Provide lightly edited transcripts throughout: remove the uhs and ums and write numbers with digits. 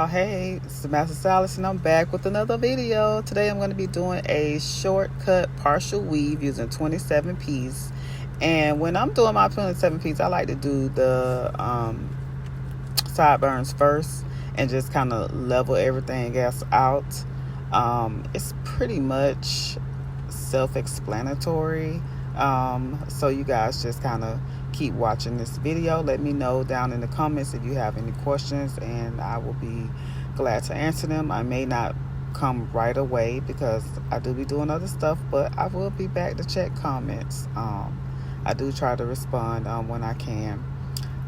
Hey, it's the Master Stylist and I'm back with another video. Today I'm going to be doing a shortcut partial weave using 27 piece. And when I'm doing my 27 piece, I like to do the sideburns first and just kind of level everything else out. It's pretty much self-explanatory. So you guys just kind of keep watching this video. Let me know down in the comments if you have any questions and I will be glad to answer them. I may not come right away because I do be doing other stuff, but I will be back to check comments. I do try to respond when I can.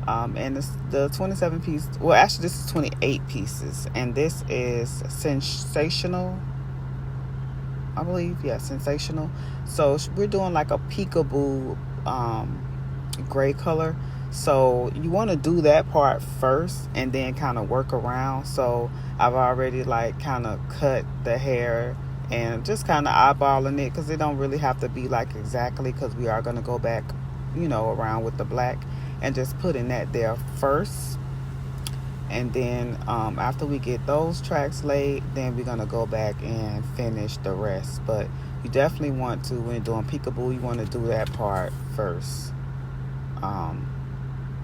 And it's the 27 piece, well actually this is 28 pieces, and this is sensational, I believe. Yeah, sensational. So we're doing like a peekaboo gray color, so you want to do that part first and then kind of work around. So I've already like kind of cut the hair and just kind of eyeballing it because it don't really have to be like exactly, because we are going to go back, you know, around with the black, and just putting that there first. And then after we get those tracks laid, then we're going to go back and finish the rest. But you definitely want to, when you're doing peekaboo, you want to do that part first.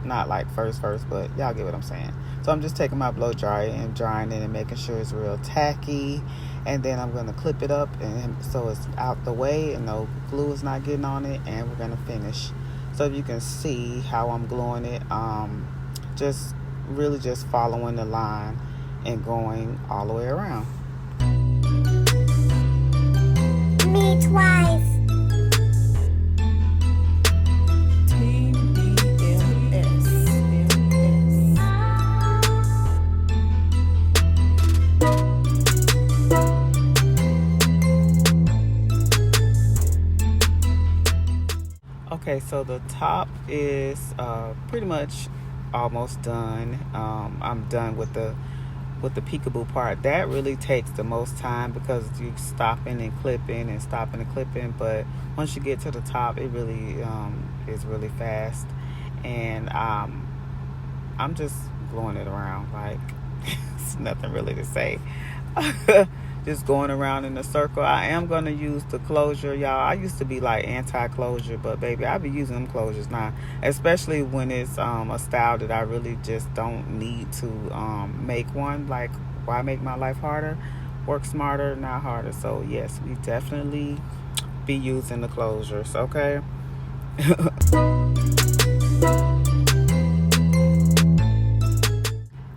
Not like first, but y'all get what I'm saying. So I'm just taking my blow dryer and drying it and making sure it's real tacky. And then I'm going to clip it up and so it's out the way and no glue is not getting on it. And we're going to finish. So you can see how I'm gluing it. Just really just following the line and going all the way around. Me twice. Okay, so the top is pretty much almost done. I'm done with the peekaboo part. That really takes the most time because you stopping and clipping and stopping and clipping. But once you get to the top, it really is really fast. And I'm just gluing it around like it's nothing really to say. Just going around in a circle. I am going to use the closure, y'all. I used to be like anti-closure, but baby, I be using them closures now, especially when it's a style that I really just don't need to make one. Like, why make my life harder? Work smarter, not harder. So yes, we definitely be using the closures, okay?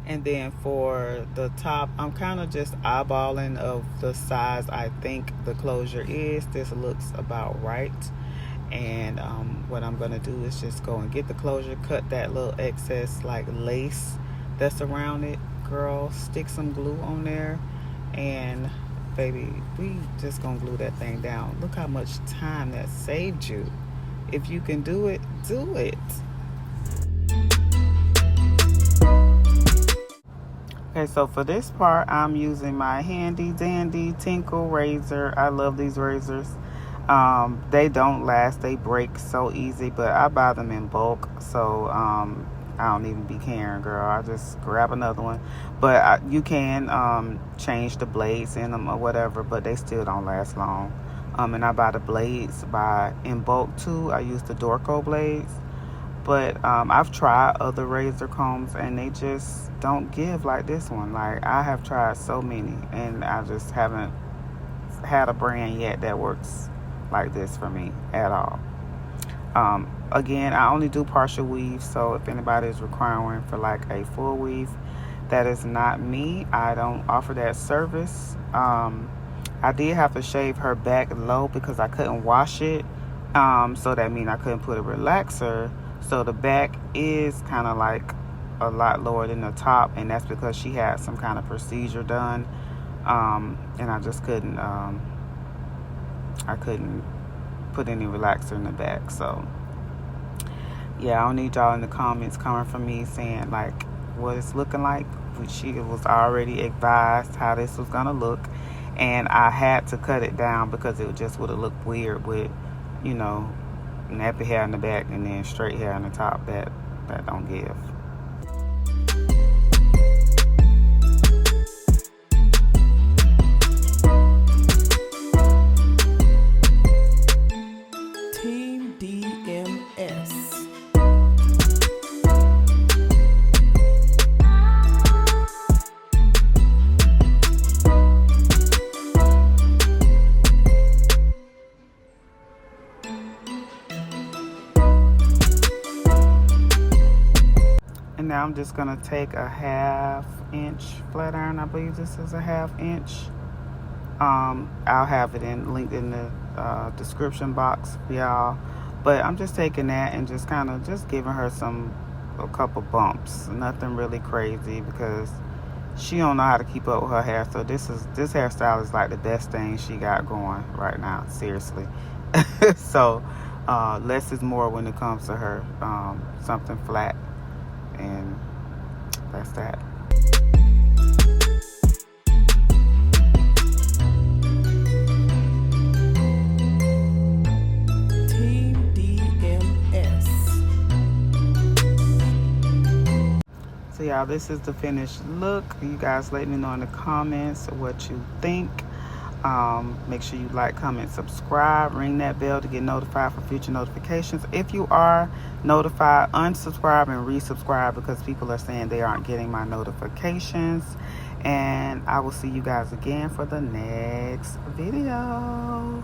And then for the top, I'm kind of just eyeballing of the size I think the closure is. This looks about right. And what I'm going to do is just go and get the closure, cut that little excess like lace that's around it. Girl, stick some glue on there. And baby, we just going to glue that thing down. Look how much time that saved you. If you can do it, do it. Okay, so for this part, I'm using my handy dandy Tinkle razor. I love these razors. They don't last, they break so easy, but I buy them in bulk, so I don't even be caring, girl. I just grab another one. But you can change the blades in them or whatever, but they still don't last long. And I buy the blades in bulk too. I use the Dorco blades. But I've tried other razor combs and they just don't give like this one. Like, I have tried so many and I just haven't had a brand yet that works like this for me at all. Again, I only do partial weave, so if anybody is requiring for like a full weave, that is not me. I don't offer that service. I did have to shave her back low because I couldn't wash it. So that means I couldn't put a relaxer. So the back is kind of like a lot lower than the top, and that's because she had some kind of procedure done, and I just couldn't I couldn't put any relaxer in the back. So yeah, I don't need y'all in the comments coming from me saying like what it's looking like. She was already advised how this was gonna look, and I had to cut it down because it just would have looked weird with, you know, nappy hair in the back and then straight hair on the top. That don't give. DMS. And now I'm just gonna take a 1/2 inch flat iron. I believe this is a 1/2 inch. I'll have it linked in the description box for y'all. But I'm just taking that and just kind of just giving her a couple bumps. Nothing really crazy because she don't know how to keep up with her hair. So this hairstyle is like the best thing she got going right now. Seriously. So less is more when it comes to her. Something flat, and that's that. Team DMS. So y'all, this is the finished look. You guys let me know in the comments what you think. Make sure you like, comment, subscribe, ring that bell to get notified for future notifications. If you are notified, unsubscribe and resubscribe because people are saying they aren't getting my notifications. And I will see you guys again for the next video.